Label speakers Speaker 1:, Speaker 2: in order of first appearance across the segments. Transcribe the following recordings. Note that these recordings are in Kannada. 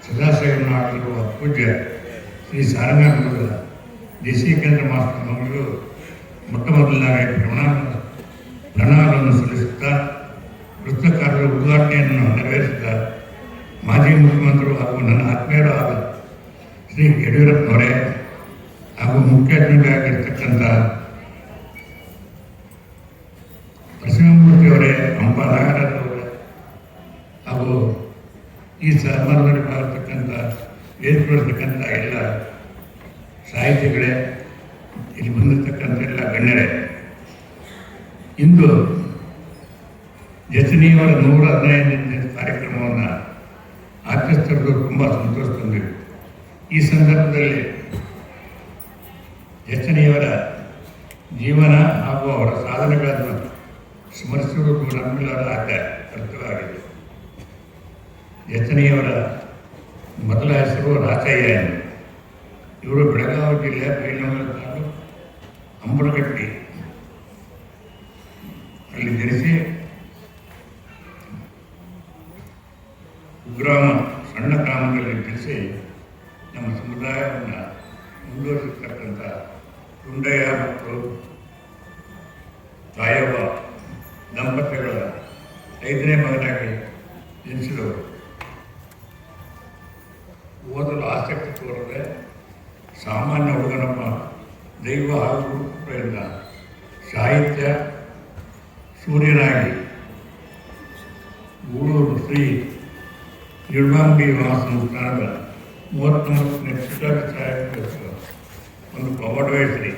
Speaker 1: ಸದಾಶಿವನ ಆಗಿರುವ ಪೂಜ್ಯ ಶ್ರೀ ಸಾರಂಗಾಪುರದ ದೇಶೀಕೇಂದ್ರ ಮಾಸ್ಟರ್ ಮಗಳು ಮೊಟ್ಟ ಮೊದಲನಾಗಿ ಪ್ರಣಾಮವನ್ನು ಸಲ್ಲಿಸುತ್ತಾ ವೃತ್ತಕಾರರ ಉದ್ಘಾಟನೆಯನ್ನು ನೆರವೇರಿಸಿದ ಮಾಜಿ ಮುಖ್ಯಮಂತ್ರಿಗಳು ಹಾಗೂ ನನ್ನ ಆತ್ಮೀಯರು ಆದ ಶ್ರೀ ಯಡಿಯೂರಪ್ಪನವರೇ ಹಾಗೂ ಮುಖ್ಯ ಅತಿಥಿಯಾಗಿರ್ತಕ್ಕಂಥ ನರಸಿಂಹಮೂರ್ತಿಯವರೇ, ಹಂಪ ನಾಗರಾಜರವರೇ ಹಾಗೂ ಈ ಸಮಾರಂಭದಲ್ಲಿ ಪಾಲ್ಗೊಳ್ತಕ್ಕಂಥ ವೇದಿಕೆಗೊಳ್ತಕ್ಕಂಥ ಎಲ್ಲ ಸಾಹಿತಿಗಳೇ, ಇಲ್ಲಿ ಬಂದಿರತಕ್ಕಂಥ ಎಲ್ಲ ಗಣ್ಯರೇ, ಇಂದು ಜಚನಿಯವರ 115ನೇ ಕಾರ್ಯಕ್ರಮವನ್ನು ಆಚರಿಸ್ತಿರೋದು ತುಂಬ ಸಂತೋಷ ತಂದಿದೆ. ಈ ಸಂದರ್ಭದಲ್ಲಿ ಜಚನಿಯವರ ಜೀವನ ಹಾಗೂ ಅವರ ಸಾಧನೆಗಳನ್ನು ಸ್ಮರಿಸುವುದು ನಮ್ಮೆಲ್ಲರ ಕರ್ತವ್ಯವಾಗಿದೆ. ಜಚನಿಯವರ ಮೊದಲ ಹೆಸರು ರಾಚಯ್ಯ. ಇವರು ಬೆಳಗಾವಿ ಜಿಲ್ಲೆಯ ಬೈಲಹೊಂಗಲ ತಾಲೂಕು ಅಂಬರಗಟ್ಟಿ ಅಲ್ಲಿ ಜನಿಸಿ ಕುಗ್ರಾಮ ಸಣ್ಣ ಗ್ರಾಮದಲ್ಲಿ ಜನಿಸಿ ನಮ್ಮ ಸಮುದಾಯವನ್ನು ಮುಂದುವರಿಸತಕ್ಕಂಥ ಗುಂಡಯ್ಯ ಮತ್ತು ತಾಯವ್ವ ದಂಪತಿಗಳ 5ನೇ ಮಗನಾಗಿ ಜನಿಸಿದವರು. ಓದಲು ಆಸಕ್ತಿ ತೋರದೆ ಸಾಮಾನ್ಯ ಹುಡುಗನಮ್ಮ ದೈವ ಹಾಗೂ ಗುರುಕೃಪೆಯಿಂದ ಸಾಹಿತ್ಯ ಸೂರ್ಯನಾಗಿ ಗೂಳೂರು ಶ್ರೀ ನಿರ್ಮಾಂಬಿ ಮಹಾಸಂಸ್ಥಾನದ 39ನೇ ಪುಸ್ತಕ ಒಂದು ಪವಾಡವಹಿಸಿ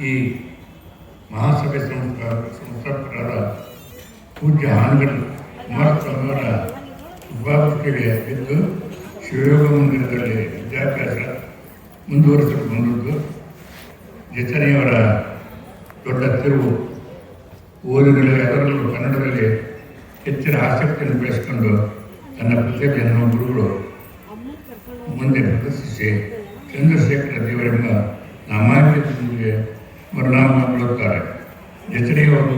Speaker 1: ಈ ಮಹಾಸಭೆ ಸಂಸ್ಥಾಪಕರಾದ ಪೂಜ್ಯ ಹಾನಗಲ್ ಕುಮಾರಸ್ವಾಮಿಯವರ ಉಪಾಧ್ಯಕ್ಷರಿಗೆ ಇದ್ದು ಶಿವಯೋಗ ಮಂದಿರದಲ್ಲಿ ವಿದ್ಯಾಭ್ಯಾಸ ಮುಂದುವರಿಸಲು ಬಂದದ್ದು. ಜಚನಿಯವರ ದೊಡ್ಡ ತಿರುವು ಓದಿನಲ್ಲಿ, ಅದರಲ್ಲೂ ಕನ್ನಡದಲ್ಲಿ ಹೆಚ್ಚಿನ ಆಸಕ್ತಿಯನ್ನು ಬೆಳೆಸಿಕೊಂಡು ತನ್ನ ಪ್ರತಿಭೆಯನ್ನು ಗುರುಗಳು ಮುಂದೆ ಪ್ರದರ್ಶಿಸಿ ಚಂದ್ರಶೇಖರ ದೇವರೆಂಬ ನಾಮಾಂಕಿತದೊಂದಿಗೆ ಪರಿಣಾಮಗೊಳ್ಳುತ್ತಾರೆ. ಜಚನಿಯವರು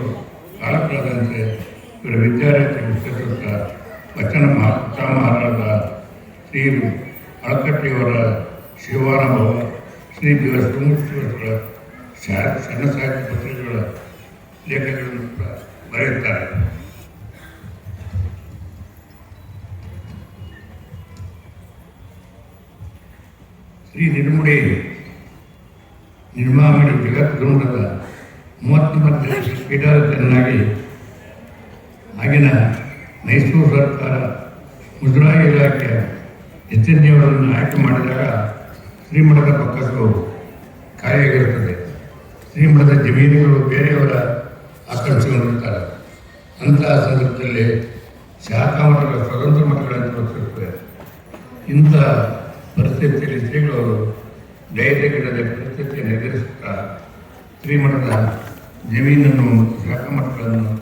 Speaker 1: ಕಾಲಕಾಲದಂತೆ ಇವರ ವಿದ್ಯಾರ್ಥಿ ವಿಸ್ತರಿಸುತ್ತ ವಚನ ಪಿತಾಮಹರಾದ ಶ್ರೀ ಅಳಕಟ್ಟಿಯವರ ಶಿವಾನುಭವ, ಶ್ರೀ ಶಿವಮೂರ್ತಿಯವರ ಸಣ್ಣ ಸಾಹಿತ್ಯ ಪತ್ರಿಕೆಗಳ ಲೇಖನಗಳನ್ನು ಬರೆಯುತ್ತಾರೆ. ಶ್ರೀ ನಿರ್ಮುಡಿ ನಿರ್ಮಾಮಿಡಿ ಜಗದ್ಗುರುಮಠದ 39ನೇ ಪೀಠಾಧಿಪತಿಯನ್ನಾಗಿ ಆಗಿನ ಮೈಸೂರು ಸರ್ಕಾರ ಮುಜರಾಯಿ ಇಲಾಖೆಯ ಎಚ್ಚರಿಕೆಯವರನ್ನು ಆಯ್ಕೆ ಮಾಡಿದಾಗ ಶ್ರೀಮಠದ ಪಕ್ಕದ್ದು ಖಾಲಿಯಾಗಿರುತ್ತದೆ. ಶ್ರೀಮಠದ ಜಮೀನುಗಳು ಬೇರೆಯವರ ಆಕರ್ಷಿಸಿಕೊಂಡಿರುತ್ತಾರೆ. ಅಂತಹ ಸಂದರ್ಭದಲ್ಲಿ ಶಾಖಾ ಮಠಗಳ ಸ್ವತಂತ್ರ ಮಠಗಳನ್ನು ತೋರಿಸಿರುತ್ತವೆ. ಇಂಥ ಪರಿಸ್ಥಿತಿಯಲ್ಲಿ ಶ್ರೀಗಳವರು ಧೈರ್ಯಗಿಡದ ಪರಿಸ್ಥಿತಿಯನ್ನು ಎದುರಿಸುತ್ತಾ ಶ್ರೀಮಠದ ಜಮೀನನ್ನು ಶಾಖಾ ಮಠಗಳನ್ನು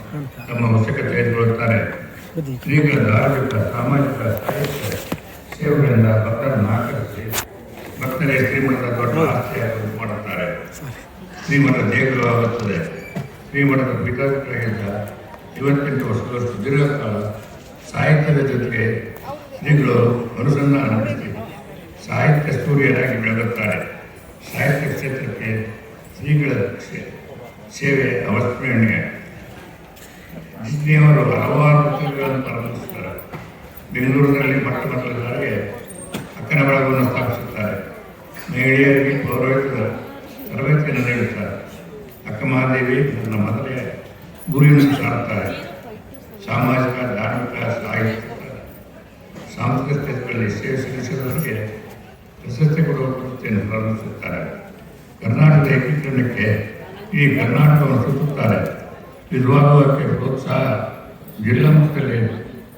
Speaker 1: ತಮ್ಮ ವಶಕ್ಕೆ ತೆಗೆದುಕೊಳ್ಳುತ್ತಾರೆ. ಶ್ರೀಗಳ ಧಾರ್ಮಿಕ, ಸಾಮಾಜಿಕ, ಸಾಹಿತ್ಯ ಸೇವೆಗಳಿಂದ ಭಕ್ತರನ್ನು ಆಕರ್ಷಿಸಿ ಭಕ್ತರೇ ಶ್ರೀಮಠದ ದೊಡ್ಡ ಆಸ್ತಿಯಾಗಿ ಮಾಡುತ್ತಾರೆ. ಶ್ರೀಮಠ ದೇಗುಲವಾಗುತ್ತದೆ. ಶ್ರೀಮಠದ ಪೀಠಾಧಿಪತಿಯಾಗಿದ್ದ 58 ವರ್ಷಗಳ ದೀರ್ಘಕಾಲ ಸಾಹಿತ್ಯದ ಜೊತೆಗೆ ಶ್ರೀಗಳು ಅನುಸಂಧಾನ ನಡೆಸಿ ಸಾಹಿತ್ಯ ಸೂರ್ಯರಾಗಿ ಬೆಳೆಯುತ್ತಾರೆ. ಸಾಹಿತ್ಯ ಕ್ಷೇತ್ರಕ್ಕೆ ಶ್ರೀಗಳ ಸೇವೆ ಅವಸ್ಮರಣೀಯ. ಜಿಜ್ಞೆಯವರು ಹಲವಾರು ಪುಸ್ತಕಗಳನ್ನು ಪ್ರಾರಂಭಿಸುತ್ತಾರೆ. ಬೆಂಗಳೂರಿನಲ್ಲಿ ಮೊಟ್ಟ ಮೊದಲ ಬಾರಿಗೆ ಅಕ್ಕನ ಬಳಗವನ್ನು ಸ್ಥಾಪಿಸುತ್ತಾರೆ. ಮಹಿಳೆಯರಿಗೆ ಪೌರೋಹಿತ್ಯದ ತರಬೇತಿಯನ್ನು ನೀಡುತ್ತಾರೆ. ಅಕ್ಕ ಮಹಾದೇವಿ ನನ್ನ ಮೊದಲೇ ಗುರಿಯನ್ನು ಸಾರುತ್ತಾರೆ. ಸಾಮಾಜಿಕ, ಧಾರ್ಮಿಕ, ಸಾಹಿತ್ಯಿಕ, ಸಾಂಸ್ಕೃತಿಕ ಕ್ಷೇತ್ರಗಳಲ್ಲಿ ಸೇವೆ ಸಲ್ಲಿಸಿದವರಿಗೆ ಪ್ರಶಸ್ತಿ ಕೊಡುವ ವೃತ್ತಿಯನ್ನು ಪ್ರಾರಂಭಿಸುತ್ತಾರೆ. ಕರ್ನಾಟಕದ ಏಕೀಕರಣಕ್ಕೆ ಈ ಕರ್ನಾಟಕವನ್ನು ಸುತ್ತುತ್ತಾರೆ. ವಿದ್ವಾಂಸಕ್ಕೆ ಪ್ರೋತ್ಸಾಹ. ಜಿಲ್ಲಾ ಮಟ್ಟದಲ್ಲಿ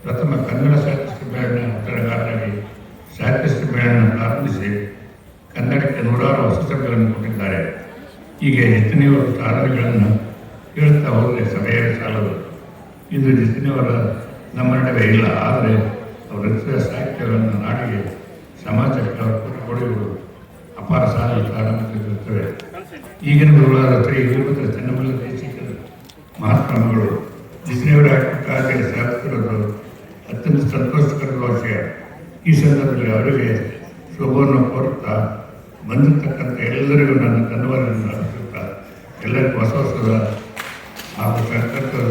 Speaker 1: ಪ್ರಥಮ ಕನ್ನಡ ಸಾಹಿತ್ಯ ಸಮ್ಮೇಳನ ಉತ್ತರಗಾರರಾಗಿ ಸಾಹಿತ್ಯ ಸಮ್ಮೇಳನ ಪ್ರಾರಂಭಿಸಿ ಕನ್ನಡಕ್ಕೆ 100 ಹೊಸಗಳನ್ನು ಕೊಟ್ಟಿದ್ದಾರೆ. ಹೀಗೆ ಜಚನಿಯವರ ಸಾಧನೆಗಳನ್ನು ಹೇಳುತ್ತಾ ಹೋದರೆ ಸಮಯ ಸಾಲದು. ಇಂದು ಜಚನಿಯವರ ನಮ್ಮ ನಡುವೆ ಇಲ್ಲ. ಆದರೆ ಅವರ ರಚಿಸಿದ ಸಾಹಿತ್ಯಗಳನ್ನು ನಾಡಿಗೆ, ಸಮಾಜಕ್ಕೆ ಅವರ ಕೊಡುಗೆಗಳು ಅಪಾರ ಸಾಧಿಸುತ್ತವೆ. ಈಗಿನ ಗುರುವಾದ ಶ್ರೀ ವೀರಭದ್ರ ಚೆನ್ನಮಲ್ಲ ದೇಶಿಕರ ಮಹಾತ್ಮಗಳು ಜಚನಿಯವರ ಕಾರ್ಯಕ್ಕೆ ಸಾಧಿಸಿರೋದು ಅತ್ಯಂತ ಸಂತೋಷಕರ ವಿಷಯ. ಈ ಸಂದರ್ಭದಲ್ಲಿ ಅವರಿಗೆ ಶುಭವನ್ನು ಕೋರುತ್ತಾ ಬಂದಿರತಕ್ಕಂಥ ಎಲ್ಲರಿಗೂ ನನ್ನ ಧನ್ಯವಾದಗಳನ್ನು ಅರ್ಪಿಸುತ್ತಾ ಎಲ್ಲರಿಗೂ ಹೊಸ ಹೊಸದ ಹಾಗೂ ಸಂಕಲ್ಪದ